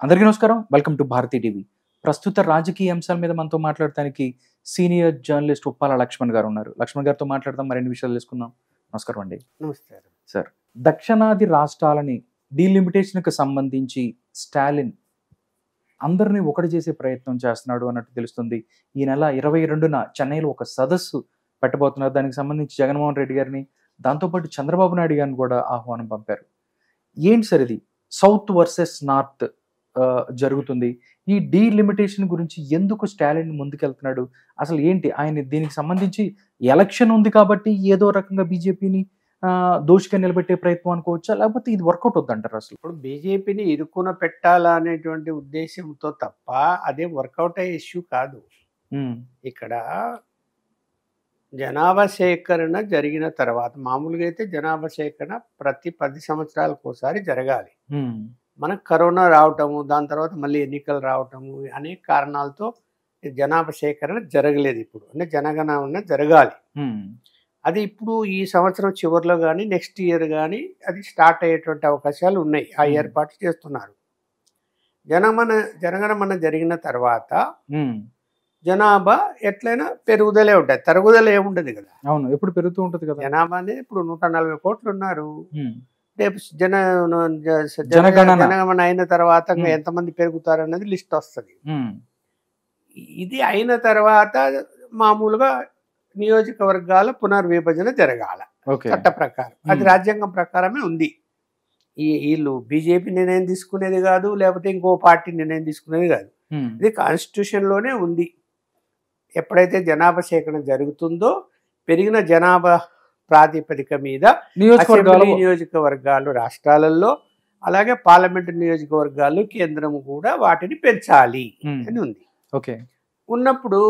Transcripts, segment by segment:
అందరికీ నమస్కారం. Welcome to Bharati TV. ప్రస్తుత రాజకీయ అంశాల మీద మనతో మాట్లాడటానికి సీనియర్ జర్నలిస్ట్ ఉప్పాల లక్ష్మణ్ గారు ఉన్నారు. లక్ష్మణ్ గారితో మాట్లాడదాం, మరిన్ని విషయాలు తెలుసుకుందాం. నమస్కారం అండి. నమస్కారం సార్, దక్షిణాది రాష్ట్రాలని డీలిమిటేషన్కి సంబంధించి స్టాలిన్ అందరినీ ఒకటి చేసే ప్రయత్నం చేస్తున్నాడు అన్నట్టు తెలుస్తుంది. ఈ నెల 22న చెన్నైలో ఒక సదస్సు పెట్టబోతున్నారు. దానికి సంబంధించి జగన్మోహన్ రెడ్డి గారిని, దాంతోపాటు చంద్రబాబు నాయుడు గారిని కూడా ఆహ్వానం పంపారు. ఏంటి సార్ ఇది? సౌత్ వర్సెస్ నార్త్ జరుగుతుంది. ఈ డీలిమిటేషన్ గురించి ఎందుకు స్టాలిన్ ముందుకెళ్తున్నాడు? అసలు ఏంటి ఆయన దీనికి సంబంధించి? ఎలక్షన్ ఉంది కాబట్టి ఏదో రకంగా బీజేపీని దోషిగా నిలబెట్టే ప్రయత్నం అనుకోవచ్చా, లేకపోతే ఇది వర్కౌట్ అవుతుందంటారు? అసలు ఇప్పుడు బీజేపీని ఇరుకున పెట్టాలా అనేటువంటి ఉద్దేశంతో తప్ప అదే వర్కౌట్ అయ్యే ఇష్యూ కాదు. ఇక్కడ జనాభా సేకరణ జరిగిన తర్వాత, మామూలుగా అయితే జనాభా సేకరణ ప్రతి 10 సంవత్సరాలకు ఒకసారి జరగాలి. మనకు కరోనా రావటము, దాని తర్వాత మళ్ళీ ఎన్నికలు రావటము, అనేక కారణాలతో జనాభా సేకరణ జరగలేదు. ఇప్పుడు అంటే జనగణన జరగాలి. అది ఇప్పుడు ఈ సంవత్సరం చివరిలో కానీ నెక్స్ట్ ఇయర్ కానీ అది స్టార్ట్ అయ్యేటువంటి అవకాశాలు ఉన్నాయి. ఆ ఏర్పాట్లు చేస్తున్నారు. జనగణమన జరిగిన తర్వాత జనాభా ఎట్లయినా పెరుగుదలే ఉంటుంది, తరుగుదల ఏముండదు కదా. అవును, ఎప్పుడు పెరుగుతూ ఉంటుంది కదా. జనాభా అనేది ఇప్పుడు 140 కోట్లు ఉన్నారు. రేపు జనగణన అయిన తర్వాత ఎంతమంది పెరుగుతారు అన్నది లిస్ట్ వస్తుంది. ఇది అయిన తర్వాత మామూలుగా నియోజకవర్గాల పునర్విభజన జరగాల చట్ట ప్రకారం. అది రాజ్యాంగం ప్రకారమే ఉంది. వీళ్ళు బీజేపీ నిర్ణయం తీసుకునేది కాదు, లేకపోతే ఇంకో పార్టీ నిర్ణయం తీసుకునేది కాదు. ఇది కాన్స్టిట్యూషన్ లోనే ఉంది. ఎప్పుడైతే జనాభా సేకరణ జరుగుతుందో పెరిగిన జనాభా ప్రాతిపదిక మీద నియోజకవర్గాలు రాష్ట్రాలలో, అలాగే పార్లమెంటు నియోజకవర్గాలు కేంద్రము కూడా వాటిని పెంచాలి అని ఉంది. ఉన్నప్పుడు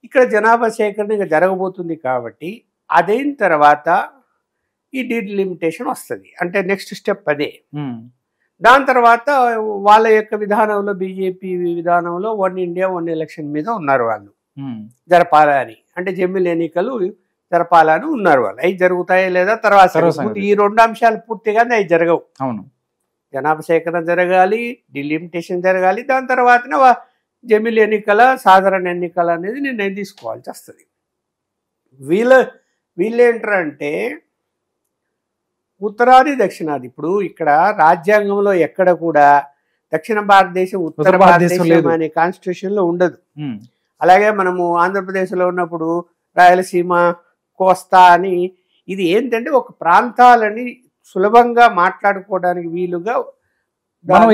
ఇక్కడ జనాభా సేకరణ ఇక జరగబోతుంది కాబట్టి అదైన తర్వాత ఈ డీలిమిటేషన్ వస్తుంది. అంటే నెక్స్ట్ స్టెప్ అదే. దాని తర్వాత వాళ్ళ యొక్క విధానంలో, బీజేపీ విధానంలో 1 ఇండియా 1 ఎలక్షన్ మీద ఉన్నారు వాళ్ళు. జరపాలని, అంటే జమిలి ఎన్నికలు జరపాలని ఉన్నారు వాళ్ళు. అవి జరుగుతాయో లేదా తర్వాత. ఈ 2 అంశాలు పూర్తిగానే అవి జరగవు. అవును, జనాభా సేకరణ జరగాలి, డిలిమిటేషన్ జరగాలి, దాని తర్వాతనే జమిలి ఎన్నికల, సాధారణ ఎన్నికల అనేది నిర్ణయం తీసుకోవాల్సి వస్తుంది. వీళ్ళేంటారంటే ఉత్తరాది దక్షిణాది. ఇప్పుడు ఇక్కడ రాజ్యాంగంలో ఎక్కడ కూడా దక్షిణ భారతదేశం ఉత్తర భారతదేశం అనే కాన్స్టిట్యూషన్ లో ఉండదు. అలాగే మనము ఆంధ్రప్రదేశ్లో ఉన్నప్పుడు రాయలసీమ, కోస్తా అని, ఇది ఏంటంటే ఒక ప్రాంతాలని సులభంగా మాట్లాడుకోవడానికి వీలుగా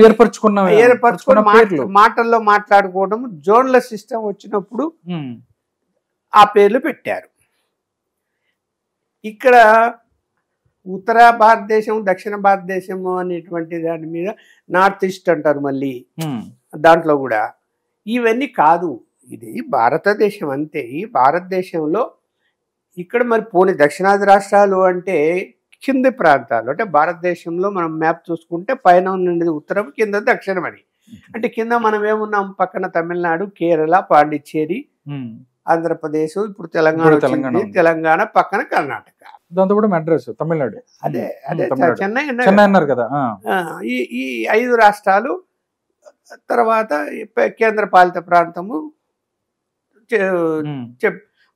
ఏర్పరచుకున్న మాటల్లో మాట్లాడుకోవడం. జోన్ల సిస్టమ్ వచ్చినప్పుడు ఆ పేర్లు పెట్టారు. ఇక్కడ ఉత్తర భారతదేశం, దక్షిణ భారతదేశం అనేటువంటి దాని మీద నార్త్ ఈస్ట్ అంటారు. మళ్ళీ దాంట్లో కూడా ఇవన్నీ కాదు. ఇది భారతదేశం అంతే. ఈ భారతదేశంలో ఇక్కడ మరి పోనీ దక్షిణాది రాష్ట్రాలు అంటే కింది ప్రాంతాలు, అంటే భారతదేశంలో మనం మ్యాప్ చూసుకుంటే పైన ఉన్నది ఉత్తరం, కింద దక్షిణం అని. అంటే కింద మనం ఏమున్నాం, పక్కన తమిళనాడు, కేరళ, పాండిచ్చేరి, ఆంధ్రప్రదేశ్, ఇప్పుడు తెలంగాణ పక్కన కర్ణాటక, దాంతో కూడా మద్రాసు, తమిళనాడు, అదే చెన్నై అన్నారు కదా. ఈ 5 రాష్ట్రాలు తర్వాత కేంద్ర పాలిత ప్రాంతము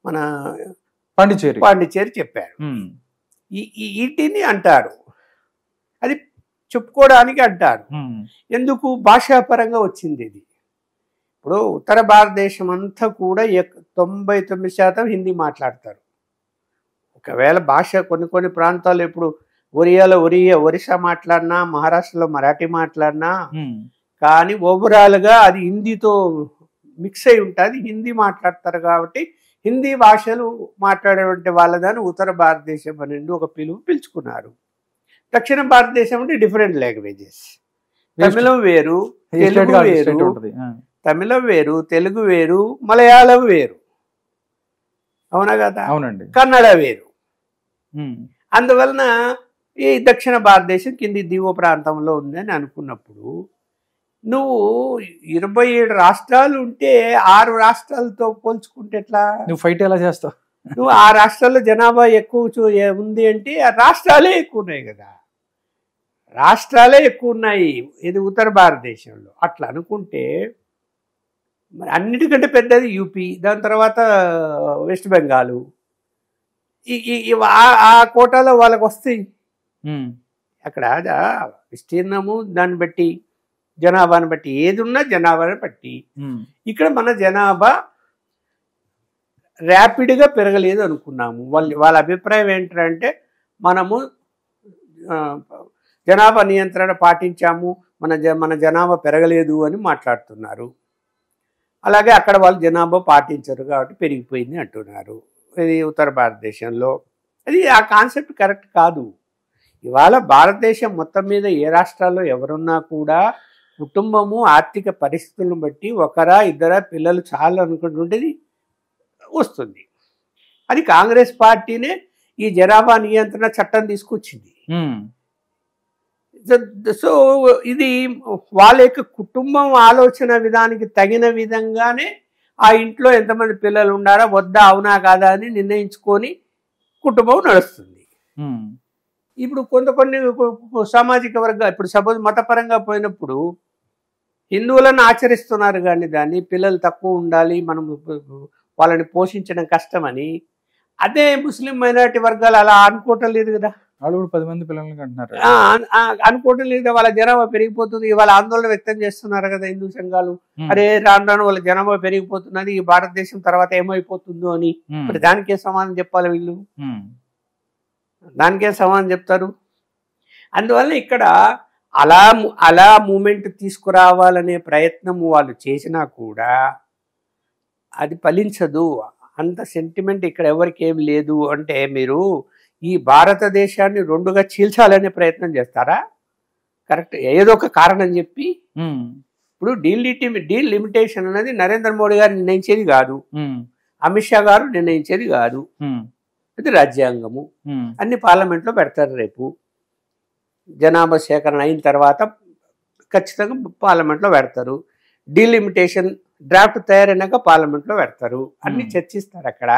మన పాండిచ్చేరి చెప్పారు. వీటిని అంటారు, అది చెప్పుకోవడానికి అంటారు. ఎందుకు? భాషాపరంగా వచ్చింది ఇది. ఇప్పుడు ఉత్తర భారతదేశం అంతా కూడా 99% హిందీ మాట్లాడతారు. ఒకవేళ భాష కొన్ని ప్రాంతాలు, ఇప్పుడు ఒరిస్సా మాట్లాడినా, మహారాష్ట్రలో మరాఠీ మాట్లాడినా, కానీ ఓవరాల్గా అది హిందీతో మిక్స్ అయి ఉంటుంది. హిందీ మాట్లాడతారు కాబట్టి హిందీ భాషలు మాట్లాడేటువంటి వాళ్ళదాన్ని ఉత్తర భారతదేశం అని ఒక పిలుచుకున్నారు. దక్షిణ భారతదేశం అంటే డిఫరెంట్ లాంగ్వేజెస్. తమిళం వేరు, తెలుగు వేరు, మలయాళం వేరు, అవునా కదా? అవునండి. కన్నడ వేరు. అందువలన ఈ దక్షిణ భారతదేశం కింది దిగువ ప్రాంతంలో ఉందని అనుకున్నప్పుడు, నువ్వు 27 రాష్ట్రాలు ఉంటే 6 రాష్ట్రాలతో పోల్చుకుంటే ఎట్లా? నువ్వు ఫైట్ ఎలా చేస్తావు? నువ్వు ఆ రాష్ట్రాల్లో జనాభా ఎక్కువ ఉంది అంటే ఆ రాష్ట్రాలే ఎక్కువ ఉన్నాయి కదా. రాష్ట్రాలే ఎక్కువ ఉన్నాయి ఇది ఉత్తర భారతదేశంలో. అట్లా అనుకుంటే మరి అన్నిటికంటే పెద్దది యూపీ, దాని తర్వాత వెస్ట్ బెంగాలు. ఆ కోటాలో వాళ్ళకి వస్తాయి. అక్కడ విస్తీర్ణము దాన్ని బట్టి, జనాభాని బట్టి, ఏది ఉన్నా జనాభాని బట్టి. ఇక్కడ మన జనాభా ర్యాపిడ్గా పెరగలేదు అనుకున్నాము. వాళ్ళ అభిప్రాయం ఏంటంటే మనము జనాభా నియంత్రణ పాటించాము, మన జనాభా పెరగలేదు అని మాట్లాడుతున్నారు. అలాగే అక్కడ వాళ్ళు జనాభా పాటించరు కాబట్టి పెరిగిపోయింది అంటున్నారు. ఇది ఉత్తర భారతదేశంలో. అది ఆ కాన్సెప్ట్ కరెక్ట్ కాదు. ఇవాళ భారతదేశం మొత్తం మీద ఏ రాష్ట్రాల్లో ఎవరున్నా కూడా కుటుంబము ఆర్థిక పరిస్థితులను బట్టి ఒకరా ఇద్దరా పిల్లలు చాలు అనుకుంటుంటేది వస్తుంది. అది కాంగ్రెస్ పార్టీనే ఈ జనాభా నియంత్రణ చట్టం తీసుకొచ్చింది. సో ఇది వాళ్ళ యొక్క కుటుంబం ఆలోచన విధానికి తగిన విధంగానే ఆ ఇంట్లో ఎంతమంది పిల్లలు ఉండారా వద్దా అవునా కాదా అని నిర్ణయించుకొని కుటుంబం నడుస్తుంది. ఇప్పుడు కొన్ని సామాజిక వర్గాలు, ఇప్పుడు సపోజ్ మతపరంగా పోయినప్పుడు హిందువులను ఆచరిస్తున్నారు కానీ దాన్ని పిల్లలు తక్కువ ఉండాలి, మనం వాళ్ళని పోషించడం కష్టమని. అదే ముస్లిం మైనారిటీ వర్గాలు అలా అనుకోవటం లేదు కదా. వాళ్ళు కూడా 10 మంది పిల్లలకి అంటున్నారు, అనుకోవటం లేదు. వాళ్ళ జనాభా పెరిగిపోతుంది, వాళ్ళ ఆందోళన వ్యక్తం చేస్తున్నారు కదా హిందూ సంఘాలు. అరే రాను రాను వాళ్ళ జనాభా పెరిగిపోతున్నది, ఈ భారతదేశం తర్వాత ఏమైపోతుందో అని. మరి దానికే సమాధానం చెప్పాలి వీళ్ళు, దానికే సమాధానం చెప్తారు. అందువల్ల ఇక్కడ అలా మూమెంట్ తీసుకురావాలనే ప్రయత్నం వాళ్ళు చేసినా కూడా అది ఫలించదు. అంత సెంటిమెంట్ ఇక్కడ ఎవరికి ఏం లేదు. అంటే మీరు ఈ భారతదేశాన్ని రెండుగా చీల్చాలనే ప్రయత్నం చేస్తారా? కరెక్ట్, ఏదో ఒక కారణం చెప్పి. ఇప్పుడు డీలిమిటేషన్ అనేది నరేంద్ర మోడీ గారు నిర్ణయించేది కాదు, అమిత్ షా గారు నిర్ణయించేది కాదు. ఇది రాజ్యాంగము. అన్ని పార్లమెంట్లో పెడతారు. రేపు జనాభా సేకరణ అయిన తర్వాత ఖచ్చితంగా పార్లమెంట్లో పెడతారు. డీలిమిటేషన్ డ్రాఫ్ట్ తయారైనాక పార్లమెంట్లో పెడతారు. అన్ని చర్చిస్తారు అక్కడ.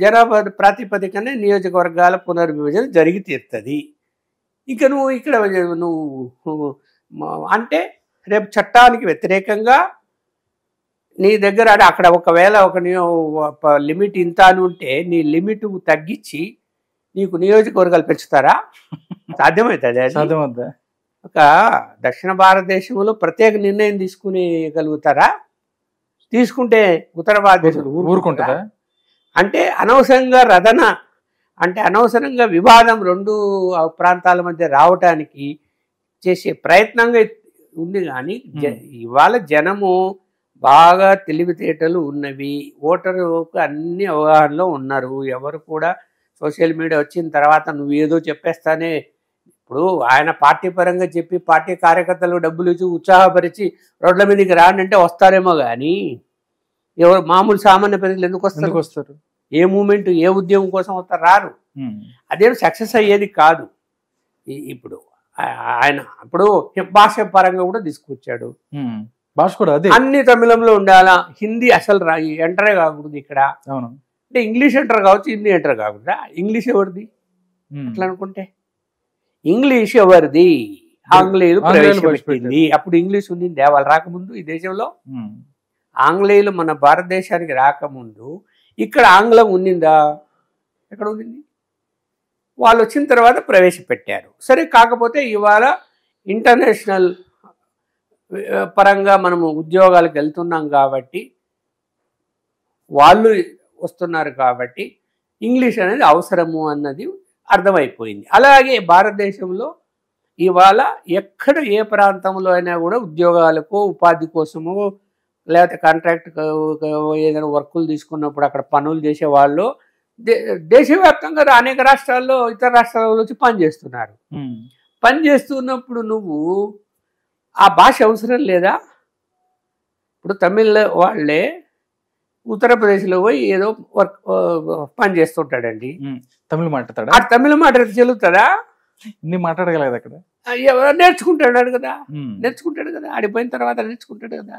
జనాభా ప్రాతిపదికనే నియోజకవర్గాల పునర్విభజన జరిగి తీరుతుంది. ఇక నువ్వు ఇక్కడ నువ్వు అంటే రేపు చట్టానికి వ్యతిరేకంగా నీ దగ్గర అక్కడ ఒకవేళ ఒక లిమిట్ ఇంత అని ఉంటే నీ లిమిట్ తగ్గించి నీకు నియోజకవర్గాలు పెంచుతారా? సాధ్యమవుతుంది? ఒక దక్షిణ భారతదేశంలో ప్రత్యేక నిర్ణయం తీసుకునేగలుగుతారా? తీసుకుంటే ఉత్తర భారతదేశం ఊరుకుంటారా? అంటే అనవసరంగా అంటే అనవసరంగా వివాదం రెండు ప్రాంతాల మధ్య రావటానికి చేసే ప్రయత్నంగా ఉంది. కానీ ఇవాళ జనము బాగా తెలివితేటలు ఉన్నవి, ఓటరు అన్ని అవగాహనలో ఉన్నారు. ఎవరు కూడా సోషల్ మీడియా వచ్చిన తర్వాత నువ్వు ఏదో చెప్పేస్తానే. ఇప్పుడు ఆయన పార్టీ పరంగా చెప్పి పార్టీ కార్యకర్తలు డబ్బులు ఇచ్చి ఉత్సాహపరిచి రోడ్ల మీదకి రానంటే వస్తారేమో కానీ ఎవరు మామూలు సామాన్య ప్రజలు ఎందుకు వస్తారు? ఏ మూమెంట్ ఏ ఉద్యమం కోసం వస్తారు? రారు. అదేం సక్సెస్ అయ్యేది కాదు. ఇప్పుడు ఆయన ఇప్పుడు భాష పరంగా కూడా తీసుకొచ్చాడు. భాష కూడా అదే, అన్ని తమిళంలో ఉండాలా, హిందీ అసలు ఎంటరే కాకూడదు ఇక్కడ. అంటే ఇంగ్లీష్ ఎంటర్ కావచ్చు, హిందీ ఎంటర్ కాకుండా. ఇంగ్లీష్ ఎవరిది అట్లా అనుకుంటే? ఇంగ్లీష్ ఎవరిది? ఆంగ్లేయులు ప్రవేశపెట్టింది. అప్పుడు ఇంగ్లీష్ ఉంది వాళ్ళు రాకముందు ఈ దేశంలో. ఆంగ్లేయులు మన భారతదేశానికి రాకముందు ఇక్కడ ఆంగ్లం ఉన్నిందా? ఎక్కడ ఉంది? వాళ్ళు వచ్చిన తర్వాత ప్రవేశపెట్టారు. సరే, కాకపోతే ఇవాళ ఇంటర్నేషనల్ పరంగా మనము ఉద్యోగాలకు వెళ్తున్నాం కాబట్టి వాళ్ళు వస్తున్నారు కాబట్టి ఇంగ్లీష్ అనేది అవసరము అన్నది అర్థమైపోయింది. అలాగే భారతదేశంలో ఇవాళ ఎక్కడ ఏ ప్రాంతంలో అయినా కూడా ఉద్యోగాలకు ఉపాధి కోసము లేకపోతే కాంట్రాక్ట్ ఏదైనా వర్కులు తీసుకున్నప్పుడు అక్కడ పనులు చేసే వాళ్ళు దేశవ్యాప్తంగా అనేక రాష్ట్రాల్లో ఇతర రాష్ట్రాల్లో వచ్చి పనిచేస్తున్నారు. పనిచేస్తున్నప్పుడు నువ్వు ఆ భాష అవసరం లేదా? ఇప్పుడు తమిళ వాళ్ళే ఉత్తరప్రదేశ్లో పోయి ఏదో వర్క్ పని చేస్తుంటాడండి, తమిళ మాట్లాడతాడు. ఆ తమిళ మాట చెల్లుతుందా? మాట్లాడగలదు అక్కడ. నేర్చుకుంటాడు కదా, ఆడిపోయిన తర్వాత నేర్చుకుంటాడు కదా.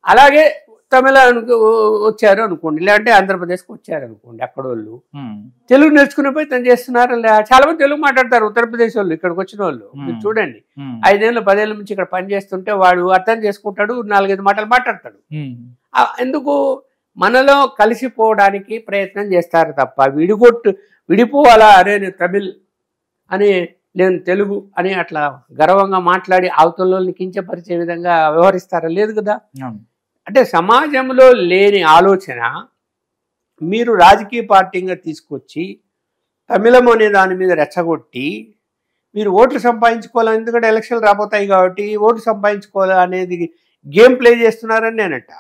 అలాగే తమిళనాడుకు వచ్చారు అనుకోండి, లేదంటే ఆంధ్రప్రదేశ్కి వచ్చారు అనుకోండి, అక్కడ వాళ్ళు తెలుగు నేర్చుకునే ప్రయత్నం చేస్తున్నారు. చాలా మంది తెలుగు మాట్లాడతారు ఉత్తరప్రదేశ్ వాళ్ళు, ఇక్కడికి వచ్చిన వాళ్ళు. మీరు చూడండి, 5 ఏళ్ళు 10 ఏళ్ళ నుంచి ఇక్కడ పని చేస్తుంటే వాడు అర్థం చేసుకుంటాడు, 4-5 మాటలు మాట్లాడతాడు. ఎందుకు? మనలో కలిసిపోవడానికి ప్రయత్నం చేస్తారు తప్ప విడిపోవాలా, అరే నేను తమిళ్ అని నేను తెలుగు అని అట్లా గర్వంగా మాట్లాడి అవతలని కించపరిచే విధంగా వ్యవహరిస్తారా? లేదు కదా. అంటే సమాజంలో లేని ఆలోచన మీరు రాజకీయ పార్టీగా తీసుకొచ్చి తమిళం అనే దాని మీద రెచ్చగొట్టి మీరు ఓట్లు సంపాదించుకోవాలి. ఎందుకంటే ఎలక్షన్లు రాబోతాయి కాబట్టి ఓట్లు సంపాదించుకోవాలి అనేది గేమ్ ప్లే చేస్తున్నారని నేనట.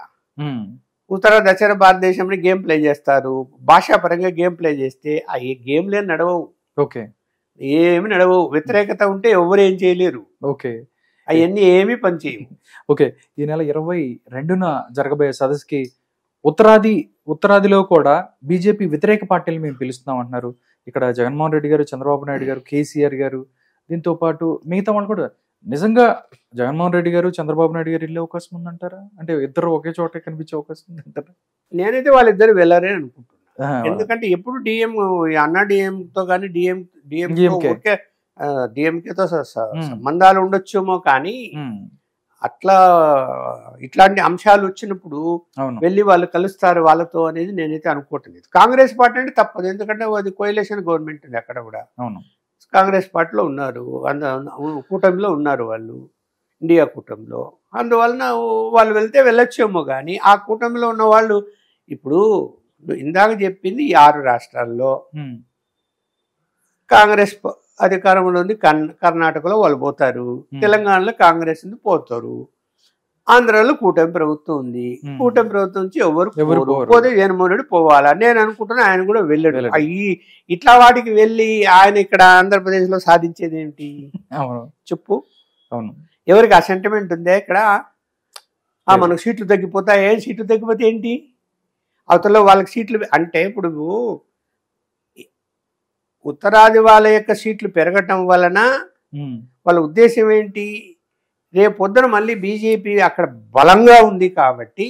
ఉత్తర దక్షిణ భారతదేశంలో గేమ్ ప్లే చేస్తారు, భాషాపరంగా గేమ్ ప్లే చేస్తే ఆ గేమ్లే నడవవు. ఓకే, ఏమి నడవవు. వ్యతిరేకత ఉంటే ఎవరు ఏం చేయలేరు. ఓకే, అవన్నీ ఏమీ పనిచేయవు. ఓకే, ఈ నెల 22న జరగబోయే సదస్సుకి ఉత్తరాదిలో కూడా బీజేపీ వ్యతిరేక పార్టీలు మేము పిలుస్తున్నాం అంటున్నారు. ఇక్కడ జగన్మోహన్ రెడ్డి గారు, చంద్రబాబు నాయుడు గారు, కేసీఆర్ గారు, దీంతో పాటు మిగతా వాళ్ళు కూడా. నిజంగా జగన్మోహన్ రెడ్డి గారు, చంద్రబాబు నాయుడు గారు వెళ్ళే అవకాశం ఉందంటారా? అంటే ఇద్దరు ఒకే చోట కనిపించే అవకాశం ఉందంటారా? నేనైతే వాళ్ళిద్దరు వెళ్ళారే అనుకుంటున్నాను. ఎందుకంటే ఎప్పుడు అన్నా డిఎంతో కానీ డిఎంకేతో సంబంధాలు ఉండొచ్చేమో, కానీ అట్లా ఇట్లాంటి అంశాలు వచ్చినప్పుడు వెళ్ళి వాళ్ళు కలుస్తారు వాళ్ళతో అనేది నేనైతే అనుకోవట్లేదు. కాంగ్రెస్ పార్టీ అంటే తప్పదు, ఎందుకంటే అది కోయలేషన్ గవర్నమెంట్ ఉంది, అక్కడ కూడా కాంగ్రెస్ పార్టీలో ఉన్నారు, కూటమిలో ఉన్నారు వాళ్ళు, ఇండియా కూటమిలో. అందువలన వాళ్ళు వెళ్తే వెళ్ళొచ్చేమో, కానీ ఆ కూటమిలో ఉన్న వాళ్ళు ఇప్పుడు ఇందాక చెప్పింది 6 రాష్ట్రాల్లో కాంగ్రెస్ అధికారంలో ఉంది. కర్ణాటకలో వాళ్ళు పోతారు, తెలంగాణలో కాంగ్రెస్ ఉంది పోతారు, ఆంధ్రాలో కూటమి ప్రభుత్వం ఉంది. కూటమి ప్రభుత్వం నుంచి ఎవరు పోతే జగన్మోహన్ రెడ్డి పోవాలా నేను అనుకుంటున్నా. ఆయన కూడా వెళ్ళాడు. ఇట్లా వాటికి వెళ్ళి ఆయన ఇక్కడ ఆంధ్రప్రదేశ్ లో సాధించేది ఏంటి చెప్పు? ఎవరికి ఆ సెంటిమెంట్ ఉందే ఇక్కడ? మనకు సీట్లు తగ్గిపోతాయి, సీట్లు తగ్గిపోతే ఏంటి? అవతల వాళ్ళకి సీట్లు అంటే ఇప్పుడు ఉత్తరాది వాళ్ళ యొక్క సీట్లు పెరగటం వలన వాళ్ళ ఉద్దేశం ఏంటి? రేపు పొద్దున మళ్ళీ బీజేపీ అక్కడ బలంగా ఉంది కాబట్టి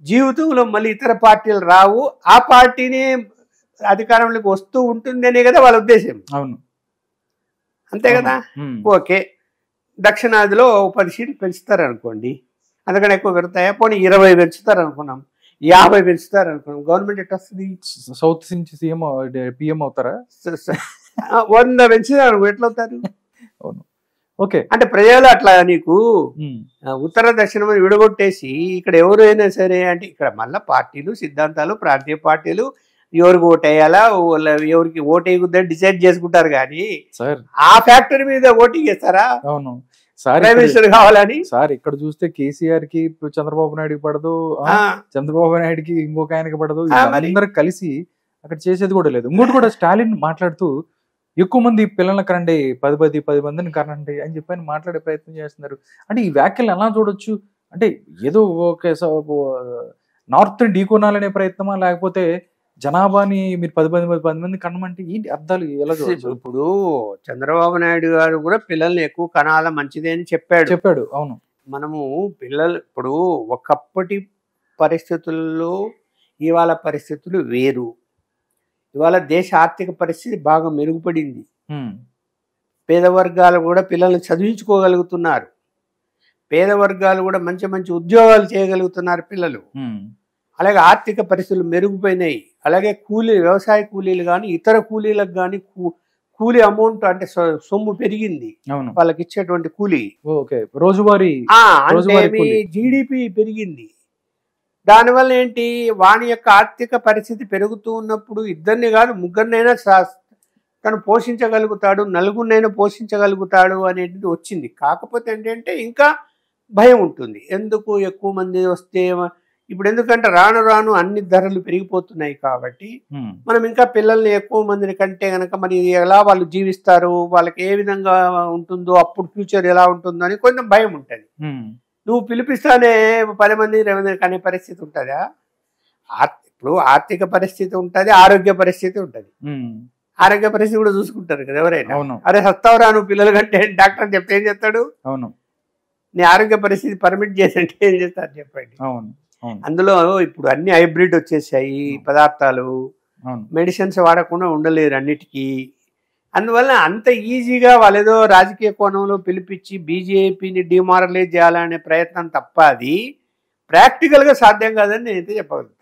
జీవితంలో మళ్ళీ ఇతర పార్టీలు రావు, ఆ పార్టీని అధికారంలోకి వస్తూ ఉంటుందనే కదా వాళ్ళ ఉద్దేశం. అవును, అంతే కదా. ఓకే, దక్షిణాదిలో 10 సీట్లు పెంచుతారు అనుకోండి, అందుకని ఎక్కువ పెడతాయా? పోనీ 20 పెంచుతారు అనుకున్నాం, 50 పెంచుతారు అనుకున్నాం, గవర్నమెంట్ ఎట్లా వస్తుంది? సౌత్ నుంచి సీఎం పిఎం అవుతారా? 100 పెంచుతారు, ఎట్లా అవుతారు? అవును, ఓకే. అంటే ప్రజలు అట్లా నీకు ఉత్తర దక్షిణం విడగొట్టేసి ఇక్కడ ఎవరైనా సరే అంటే ఇక్కడ మళ్ళీ పార్టీలు సిద్ధాంతాలు ప్రాంతీయ పార్టీలు ఎవరికి ఓటేయాలా ఎవరికి ఓటేయకూడదని డిసైడ్ చేసుకుంటారు, కానీ ఆ ఫ్యాక్టరీ మీద ఓటింగ్ చేస్తారా? అవును, ప్రైమ్ మినిస్టర్ కావాలని. సార్ ఇక్కడ చూస్తే కేసీఆర్ కి చంద్రబాబు నాయుడుకి పడదు, చంద్రబాబు నాయుడుకి ఇంకొక ఆయనకి పడదు, అందరు కలిసి అక్కడ చేసేది కూడా లేదు. ఇంకోటి కూడా స్టాలిన్ మాట్లాడుతూ ఎక్కువ మంది పిల్లల్ని కనండి, 10 మందిని కనండి అని చెప్పి ఆయన మాట్లాడే ప్రయత్నం చేస్తున్నారు. అంటే ఈ వ్యాఖ్యలు ఎలా చూడొచ్చు? అంటే ఏదో ఒక నార్త్ ఢీకొనాలనే ప్రయత్నమా, లేకపోతే జనాభాని మీరు 10 మంది కనమంటే ఏంటి అర్థాలు ఎలా చూడొచ్చు? ఇప్పుడు చంద్రబాబు నాయుడు గారు కూడా పిల్లల్ని ఎక్కువ కనాల మంచిదే అని చెప్పాడు. అవును, మనము పిల్లలు ఇప్పుడు ఒకప్పటి పరిస్థితుల్లో ఇవాళ పరిస్థితులు వేరు. ఇవాళ దేశ ఆర్థిక పరిస్థితి బాగా మెరుగుపడింది. పేద వర్గాలు కూడా పిల్లల్ని చదివించుకోగలుగుతున్నారు, పేద వర్గాలు కూడా మంచి మంచి ఉద్యోగాలు చేయగలుగుతున్నారు పిల్లలు. అలాగే ఆర్థిక పరిస్థితులు మెరుగుపోయినాయి. అలాగే వ్యవసాయ కూలీలు కానీ ఇతర కూలీలకు కానీ కూలీ అమౌంట్ అంటే సొమ్ము పెరిగింది, వాళ్ళకి ఇచ్చేటువంటి కూలీ రోజువారీ జీడిపి పెరిగింది. దానివల్ల ఏంటి, వాని యొక్క ఆర్థిక పరిస్థితి పెరుగుతూ ఉన్నప్పుడు ఇద్దరిని కాదు ముగ్గురినైనా తను పోషించగలుగుతాడు, నలుగురినైనా పోషించగలుగుతాడు అనేది వచ్చింది. కాకపోతే ఏంటంటే ఇంకా భయం ఉంటుంది, ఎందుకు ఎక్కువ మంది వస్తే ఇప్పుడు ఎందుకంటే రాను అన్ని ధరలు పెరిగిపోతున్నాయి కాబట్టి మనం ఇంకా పిల్లల్ని ఎక్కువ మందిని కంటే కనుక మరి ఎలా వాళ్ళు జీవిస్తారు, వాళ్ళకి ఏ విధంగా ఉంటుందో, అప్పుడు ఫ్యూచర్ ఎలా ఉంటుందో అని కొంచెం భయం ఉంటుంది. నువ్వు పిలిపిస్తానే 10 మంది 20 మంది అనే పరిస్థితి ఉంటుందా? ఇప్పుడు ఆర్థిక పరిస్థితి ఉంటుంది, ఆరోగ్య పరిస్థితి ఉంటుంది. ఆరోగ్య పరిస్థితి కూడా చూసుకుంటారు కదా ఎవరైనా. అరే సస్తావరా నువ్వు పిల్లలు కంటే డాక్టర్ చెప్తే ఏం చెప్తాడు? అవును, నీ ఆరోగ్య పరిస్థితి పర్మిట్ చేసినట్టు ఏం చేస్తారు చెప్పండి. అవును అవును అందులో ఇప్పుడు అన్ని హైబ్రిడ్ వచ్చేసాయి పదార్థాలు, అవును మెడిసిన్స్ వాడకుండా ఉండలేరు అన్నిటికీ. అందువల్ల అంత ఈజీగా వాళ్ళేదో రాజకీయ కోణంలో పిలిపించి బీజేపీని డిమారలైజ్ చేయాలనే ప్రయత్నం తప్ప అది ప్రాక్టికల్గా సాధ్యం కాదని నేనైతే చెప్పగలను.